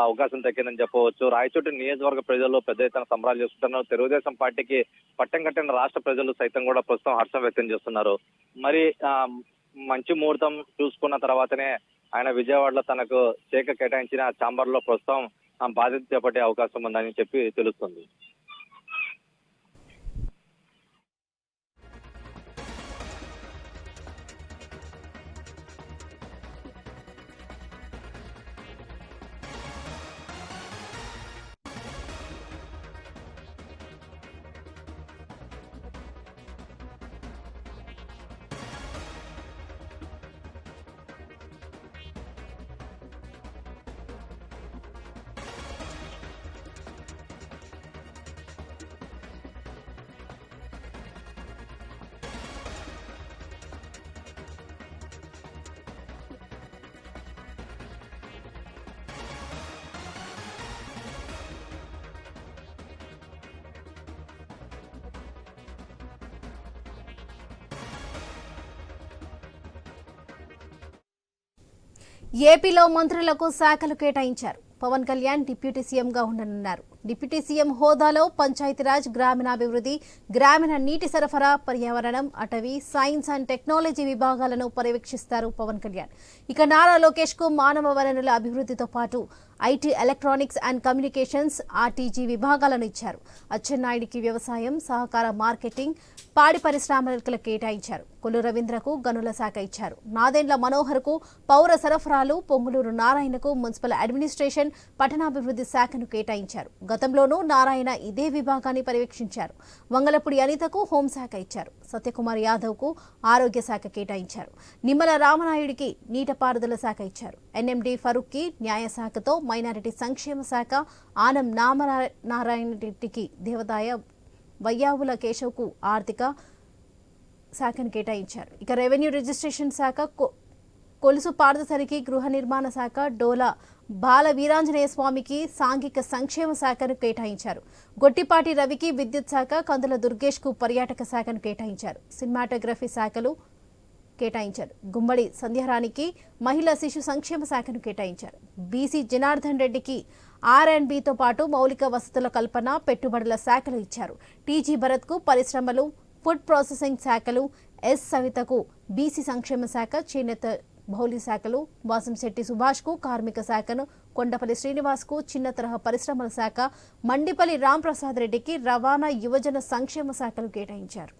అవకాశం దక్కిందని చెప్పవచ్చు. రాయచోటి నియోజకవర్గ ప్రజలు పెద్ద ఎత్తున సంబరాలు చేస్తున్నారు. తెలుగుదేశం పార్టీకి పట్టం కట్టిన రాష్ట్ర ప్రజలు సైతం కూడా ప్రస్తుతం హర్షం వ్యక్తం చేస్తున్నారు. మరి మంచి ముహూర్తం చూసుకున్న తర్వాతనే ఆయన విజయవాడలో తనకు శాఖ కేటాయించిన ఛాంబర్ లో ప్రస్తుతం బాధ్యత చేపట్టే అవకాశం ఉందని చెప్పి తెలుస్తుంది. ఏపీలో మంత్రులకు శాఖలు కేటాయించారు. పవన్ కళ్యాణ్ డిప్యూటీ సీఎంగా ఉండనున్నారు. డిప్యూటీ సీఎం హోదాలో పంచాయతీరాజ్, గ్రామీణాభివృద్ధి, గ్రామీణ నీటి సరఫరా, పర్యావరణం, అటవీ, సైన్స్ అండ్ టెక్నాలజీ విభాగాలను పర్యవేక్షిస్తారు పవన్ కళ్యాణ్. ఇక నారా లోకేష్ కు మానవ వనరుల అభివృద్ధితో పాటు IT, electronics and communications, RTG విభాగాలను ఇచ్చారు. అచ్చెన్నాయుడికి వ్యవసాయం, సహకార మార్కెటింగ్, పాడి పరిశ్రమలకు కేటాయించారు. కొల్లు రవీంద్రకు గనుల శాఖ ఇచ్చారు. నాదెండ్ల మనోహర్కు పౌర సరఫరాలు, పొంగులూరు నారాయణకు మున్సిపల్ అడ్మినిస్ట్రేషన్, పట్టణాభివృద్ధి శాఖను కేటాయించారు. గతంలోనూ నారాయణ ఇదే విభాగాన్ని పర్యవేక్షించారు. వంగలపూడి అనితకు హోంశాఖ ఇచ్చారు. సత్యకుమార్ యాదవ్కు ఆరోగ్య శాఖ కేటాయించారు. నిమ్మల రామనాయుడికి నీటిపారుదల శాఖ ఇచ్చారు. ఎన్ఎండి ఫరూక్కి న్యాయశాఖతో, మైనారిటీ సంక్షేమ శాఖ, ఆనం నారాయణ రెడ్డికి దేవాదాయ, వయ్యావుల కేశవ్కు ఆర్థిక శాఖను కేటాయించారు. ఇక రెవెన్యూ రిజిస్ట్రేషన్ శాఖ, కొలుసు పార్థసారికి గృహ నిర్మాణ శాఖ, డోలా బాల వీరాంజనేయ స్వామికి సాంఘిక సంక్షేమ శాఖను కేటాయించారు. గొట్టిపాటి రవికి విద్యుత్ శాఖ, కందుల దుర్గేష్కు పర్యాటక శాఖను కేటాయించారు. సినిమాటోగ్రఫీ శాఖలు కేటాయించారు. గుమ్మడి సంధ్యారానికి మహిళా శిశు సంక్షేమ శాఖను కేటాయించారు. బీసీ జనార్దన్ రెడ్డికి R&Bతో పాటు మౌలిక వసతుల కల్పన, పెట్టుబడుల శాఖలు ఇచ్చారు. టీజీ భరత్కు పరిశ్రమలు, ఫుడ్ ప్రాసెసింగ్ శాఖలు, ఎస్ సవితకు బీసీ సంక్షేమ శాఖ, చేనేత బౌలి శాఖలు, వాసంశెట్టి సుభాష్కు కార్మిక శాఖను, కొండపల్లి శ్రీనివాస్కు చిన్న తరహా పరిశ్రమల శాఖ, మండిపల్లి రాంప్రసాద్ రెడ్డికి రవాణా, యువజన సంక్షేమ శాఖలు కేటాయించారు.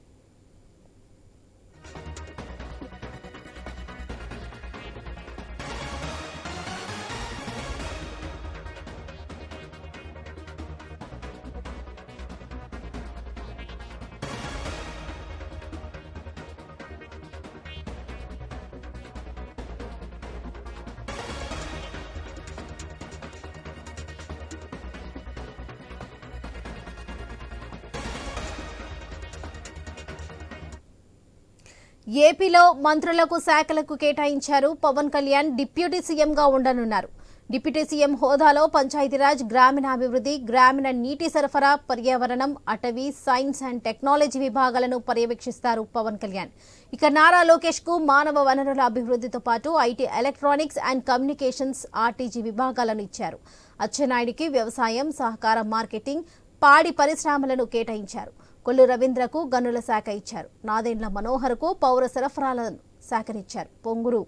ఏపీలో మంత్రులకు శాఖలకు కేటాయించారు. పవన్ కళ్యాణ్ డిప్యూటీ సీఎంగా ఉండనున్నారు. డిప్యూటీ సీఎం హోదాలో పంచాయతీరాజ్, గ్రామీణాభివృద్ధి, గ్రామీణ నీటి సరఫరా, పర్యావరణం, అటవీ, సైన్స్ అండ్ టెక్నాలజీ విభాగాలను పర్యవేక్షిస్తారు పవన్ కళ్యాణ్. ఇక నారా లోకేష్ కు మానవ వనరుల అభివృద్ధితో పాటు IT, electronics and communications, RTG విభాగాలను ఇచ్చారు. అచ్చెన్నాయుడికి వ్యవసాయం, సహకార మార్కెటింగ్, పాడి పరిశ్రమలను కేటాయించారు. కొల్లు రవీంద్రకు గనుల శాఖ ఇచ్చారు. నాదెండ్ల మనోహర్కు పౌర సరఫరాలను శాఖనిచ్చారు. పొంగురు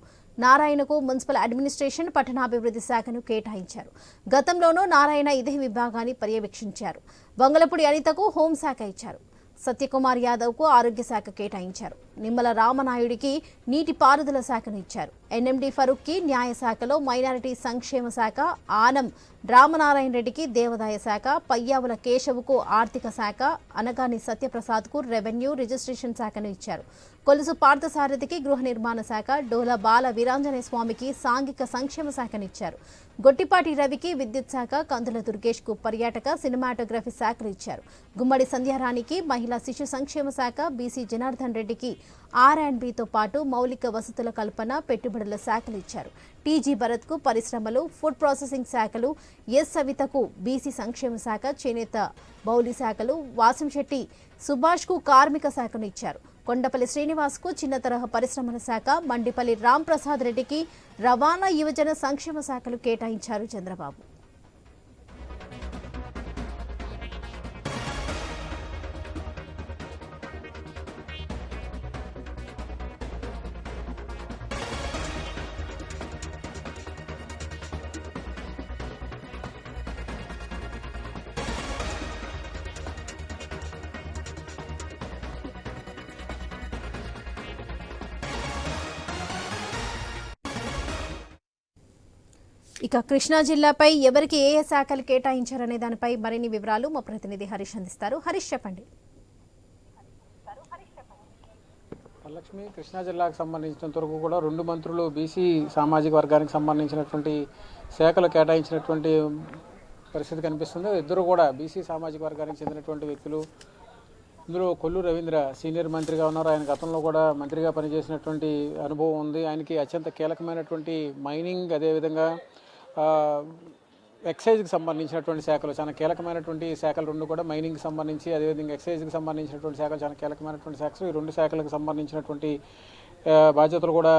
నారాయణకు మున్సిపల్ అడ్మినిస్ట్రేషన్, పట్టణాభివృద్ధి శాఖను కేటాయించారు. గతంలోనూ నారాయణ ఇదే విభాగాన్ని పర్యవేక్షించారు. వంగలపూడి అనితకు హోంశాఖ ఇచ్చారు. సత్యకుమార్ యాదవ్కు ఆరోగ్య శాఖ కేటాయించారు. నిమ్మల రామనాయుడికి నీటిపారుదల శాఖను ఇచ్చారు. ఎన్ఎండి ఫరూక్కి న్యాయశాఖలో, మైనారిటీ సంక్షేమ శాఖ, ఆనం రామనారాయణ రెడ్డికి దేవాదాయ శాఖ, పయ్యావుల కేశవుకు ఆర్థిక శాఖ, అనగాని సత్యప్రసాద్కు రెవెన్యూ రిజిస్ట్రేషన్ శాఖను ఇచ్చారు. కొలుసు పార్థసారథికి గృహ నిర్మాణ శాఖ, డోల బాల వీరాంజనేయ స్వామికి సాంఘిక సంక్షేమ శాఖనిచ్చారు. గొట్టిపాటి రవికి విద్యుత్ శాఖ, కందుల దుర్గేష్కు పర్యాటక, సినిమాటోగ్రఫీ శాఖలు ఇచ్చారు. గుమ్మడి సంధ్యారానికి మహిళా శిశు సంక్షేమ శాఖ, బీసీ జనార్దన్ రెడ్డికి R&Bతో పాటు మౌలిక వసతుల కల్పన, పెట్టుబడుల శాఖలు ఇచ్చారు. టీజీ భరత్కు పరిశ్రమలు, ఫుడ్ ప్రాసెసింగ్ శాఖలు, ఎస్ సవితకు బీసీ సంక్షేమ శాఖ, చేనేత బౌలి శాఖలు, వాసంశెట్టి సుభాష్కు కార్మిక శాఖను ఇచ్చారు. కొండపల్లి శ్రీనివాస్కు చిన్న తరహా పరిశ్రమల శాఖ, మండిపల్లి రాంప్రసాద్ రెడ్డికి రవాణా, యువజన సంక్షేమ శాఖలు కేటాయించారు చంద్రబాబు. ఇక కృష్ణా జిల్లాపై ఎవరికి ఏ శాఖలు కేటాయించారనే దానిపై మరిన్ని వివరాలు మా ప్రతినిధి హరీష్ అందిస్తారు. హరీష్ చెప్పండి. లక్ష్మి, కృష్ణా జిల్లాకు సంబంధించినంత వరకు కూడా 2 మంత్రులు బీసీ సామాజిక వర్గానికి సంబంధించినటువంటి శాఖలు కేటాయించినటువంటి పరిస్థితి కనిపిస్తుంది. ఇద్దరు కూడా బీసీ సామాజిక వర్గానికి చెందినటువంటి వ్యక్తులు. ఇందులో కొల్లు రవీంద్ర సీనియర్ మంత్రిగా ఉన్నారు. ఆయన గతంలో కూడా మంత్రిగా పనిచేసినటువంటి అనుభవం ఉంది. ఆయనకి అత్యంత కీలకమైనటువంటి మైనింగ్, అదేవిధంగా ఎక్సైజ్కి సంబంధించినటువంటి శాఖలు, చాలా కీలకమైనటువంటి శాఖలు 2 కూడా మైనింగ్కి సంబంధించి, అదేవిధంగా ఎక్సైజ్కి సంబంధించినటువంటి శాఖలు చాలా కీలకమైనటువంటి శాఖలు. ఈ 2 శాఖలకు సంబంధించినటువంటి బాధ్యతలు కూడా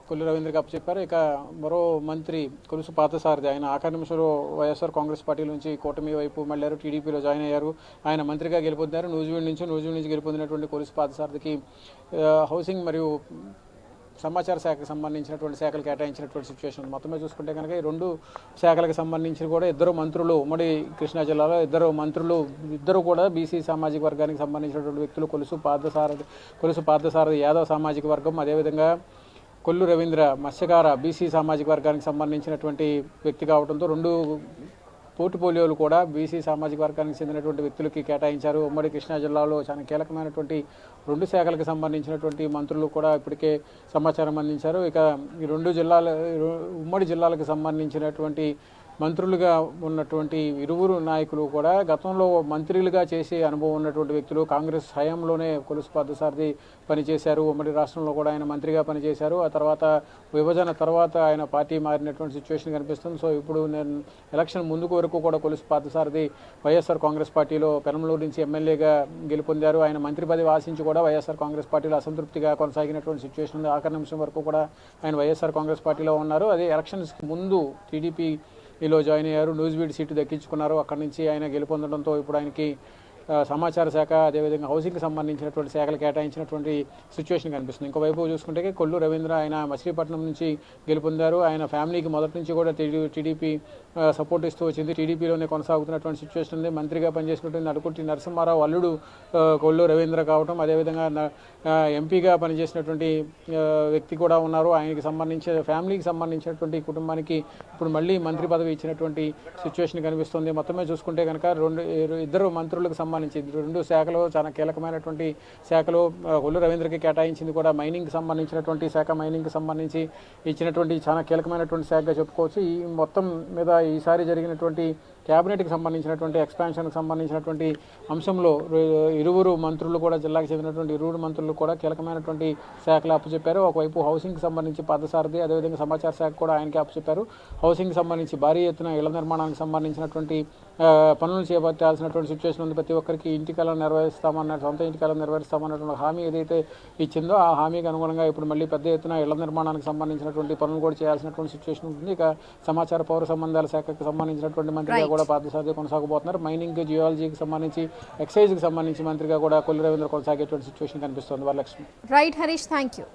కొల్లు రవీంద్రకి అప్పచెప్పారు. ఇక మరో మంత్రి కొలుసు పార్థసారథి ఆయన ఆఖరి నిమిషంలో వైఎస్ఆర్ కాంగ్రెస్ పార్టీ నుంచి కూటమి వైపు మళ్ళారు, టీడీపీలో జాయిన్ అయ్యారు. ఆయన మంత్రిగా గెలుపొందారు. నూజివీడు నుంచి గెలుపొందినటువంటి కొలుసు పార్థసారథికి హౌసింగ్ మరియు సమాచార శాఖకు సంబంధించినటువంటి శాఖలు కేటాయించినటువంటి సిచ్యువేషన్ మొత్తమే చూసుకుంటే కనుక ఈ రెండు శాఖలకు సంబంధించి కూడా ఇద్దరు మంత్రులు ఉమ్మడి కృష్ణా జిల్లాలో ఇద్దరు కూడా బీసీ సామాజిక వర్గానికి సంబంధించినటువంటి వ్యక్తులు కొలుసు పార్థసారథి యాదవ్ సామాజిక వర్గం, అదేవిధంగా కొల్లు రవీంద్ర మత్స్యకార బీసీ సామాజిక వర్గానికి సంబంధించినటువంటి వ్యక్తి కావడంతో రెండు పోర్ట్ఫోలియోలు కూడా బీసీ సామాజిక వర్గానికి చెందినటువంటి వ్యక్తులకి కేటాయించారు. ఉమ్మడి కృష్ణా జిల్లాలో చాలా కీలకమైనటువంటి రెండు శాఖలకు సంబంధించినటువంటి మంత్రులు కూడా ఇప్పటికే సమాచారం అందించారు. ఇక ఈ ఉమ్మడి జిల్లాలకు సంబంధించినటువంటి మంత్రులుగా ఉన్నటువంటి ఇరువురు నాయకులు కూడా గతంలో మంత్రులుగా చేసే అనుభవం ఉన్నటువంటి వ్యక్తులు. కాంగ్రెస్ హయాంలోనే కొలుసు పార్థసారథి పనిచేశారు. ఉమ్మడి రాష్ట్రంలో కూడా ఆయన మంత్రిగా పనిచేశారు. ఆ తర్వాత విభజన తర్వాత ఆయన పార్టీ మారినటువంటి సిచ్యువేషన్ కనిపిస్తుంది. సో ఇప్పుడు నేను ఎలక్షన్ ముందుకు వరకు కూడా కొలుసు పార్థసారథి వైఎస్ఆర్ కాంగ్రెస్ పార్టీలో పెనమలూరు నుంచి ఎమ్మెల్యేగా గెలుపొందారు. ఆయన మంత్రి పదవి ఆశించి కూడా వైఎస్ఆర్ కాంగ్రెస్ పార్టీలో అసంతృప్తిగా కొనసాగినటువంటి సిచ్యువేషన్ ఉంది. ఆఖరి నిమిషం వరకు కూడా ఆయన వైఎస్ఆర్ కాంగ్రెస్ పార్టీలో ఉన్నారు. అదే ఎలక్షన్స్ ముందు టీడీపీలో జాయిన్ అయ్యారు. నూజివీడు సీటు దక్కించుకున్నారు. అక్కడి నుంచి ఆయన గెలుపొందడంతో ఇప్పుడు ఆయనకి సమాచార శాఖ అదేవిధంగా హౌసింగ్కి సంబంధించినటువంటి శాఖలు కేటాయించినటువంటి సిచ్యువేషన్ కనిపిస్తుంది. ఇంకోవైపు చూసుకుంటే కొల్లు రవీంద్ర ఆయన మచిలీపట్నం నుంచి గెలుపొందారు. ఆయన ఫ్యామిలీకి మొదటి నుంచి కూడా టీడీపీ సపోర్ట్ ఇస్తూ వచ్చింది. టీడీపీలోనే కొనసాగుతున్నటువంటి సిచ్యువేషన్ ఉంది. మంత్రిగా పనిచేసినటువంటి నడుకుర్తి నరసింహారావు అల్లుడు కొల్లు రవీంద్ర కావటం, అదేవిధంగా ఎంపీగా పనిచేసినటువంటి వ్యక్తి కూడా ఉన్నారు. ఆయనకి ఫ్యామిలీకి సంబంధించినటువంటి కుటుంబానికి ఇప్పుడు మళ్ళీ మంత్రి పదవి ఇచ్చినటువంటి సిచ్యువేషన్ కనిపిస్తుంది. మొత్తమే చూసుకుంటే కనుక ఇద్దరు మంత్రులకు సంబంధించి రెండు శాఖలు చాలా కీలకమైనటువంటి శాఖలు కొల్లు రవీంద్రకి కేటాయించింది కూడా మైనింగ్కి సంబంధించినటువంటి శాఖ. మైనింగ్కి సంబంధించి ఇచ్చినటువంటి చాలా కీలకమైనటువంటి శాఖగా చెప్పుకోవచ్చు. ఈ మొత్తం మీద ఈసారి జరిగినటువంటి క్యాబినెట్కి సంబంధించినటువంటి ఎక్స్పాన్షన్కి సంబంధించినటువంటి అంశంలో ఇరువురు మంత్రులు కూడా జిల్లాకు చెందినటువంటి ఇరువురు మంత్రులు కూడా కీలకమైనటువంటి శాఖలు అప్పచెప్పారు. ఒకవైపు హౌసింగ్కి సంబంధించి పార్థసారథి, అదేవిధంగా సమాచార శాఖ కూడా ఆయనకి అప్పచెప్పారు. హౌసింగ్కి సంబంధించి భారీ ఎత్తున ఇళ్ల నిర్మాణానికి సంబంధించినటువంటి పనులు చేపట్టాల్సినటువంటి సిచ్యువేషన్ ఉంది. ప్రతి ఒక్కరికి ఇంటికలను సొంత ఇంటికలను నెరవేరుస్తామన్నటువంటి హామీ ఏదైతే ఇచ్చిందో ఆ హామీకి అనుగుణంగా ఇప్పుడు మళ్ళీ పెద్ద ఎత్తున ఇళ్ల నిర్మాణానికి సంబంధించినటువంటి పనులు కూడా చేయాల్సినటువంటి సిచ్యువేషన్ ఉంటుంది. ఇక సమాచార పౌర సంబంధాల శాఖకు సంబంధించినటువంటి మంత్రిగా కూడా పార్థసారథి కొనసాగబోతున్నారు. మైనింగ్, జియాలజీకి సంబంధించి, ఎక్సైజ్కి సంబంధించి మంత్రిగా కూడా కొల్లు రవీంద్ర కొనసాగేటువంటి సిచ్యువేషన్ కనిపిస్తుంది. Varalakshmi. Right Harish, thank you.